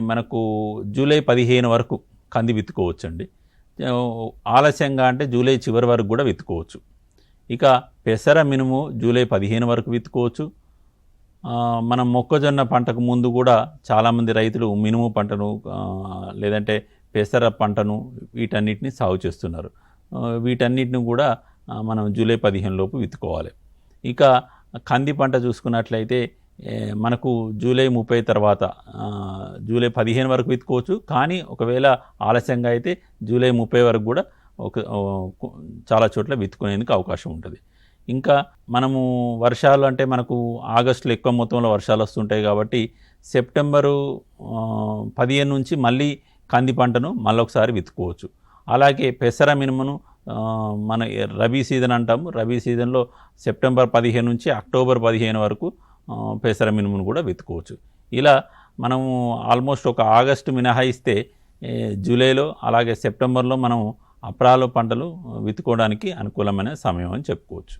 మనకు జూలై 15 వరకు కంది విత్తుకోవచ్చండి. ఆలస్యంగా అంటే జూలై చివరి వరకు కూడా విత్తుకోవచ్చు. ఇక పెసర మినుము జూలై 15 వరకు విత్తుకోవచ్చు. మనం మొక్కజొన్న పంటకు ముందు కూడా చాలామంది రైతులు మినుము పంటను లేదంటే పెసర పంటను వీటన్నిటిని సాగు చేస్తున్నారు. వీటన్నిటిని కూడా మనం జూలై 15 లోపు విత్తుకోవాలి. ఇక కంది పంట చూసుకున్నట్లయితే మనకు జూలై 30 తర్వాత జూలై 15 వరకు విత్తుకోవచ్చు. కానీ ఒకవేళ ఆలస్యంగా అయితే జూలై 30 వరకు కూడా చాలా చోట్ల విత్తుకునేందుకు అవకాశం ఉంటుంది. ఇంకా మనము వర్షాలు అంటే మనకు ఆగస్టులో ఎక్కువ మొత్తంలో వర్షాలు వస్తుంటాయి కాబట్టి సెప్టెంబరు 15 నుంచి మళ్ళీ కంది పంటను మళ్ళొకసారి విత్తుకోవచ్చు. అలాగే పెసర మినుమును మన రబీ సీజన్ అంటాము. రబీ సీజన్లో సెప్టెంబర్ 15 నుంచి అక్టోబర్ 15 వరకు పెసర మినుమును కూడా విత్తుకోవచ్చు. ఇలా మనము ఆల్మోస్ట్ ఒక ఆగస్టు మినహాయిస్తే జూలైలో అలాగే సెప్టెంబర్లో మనం అప్రాలు పంటలు విత్తుకోవడానికి అనుకూలమైన సమయం అని చెప్పుకోవచ్చు.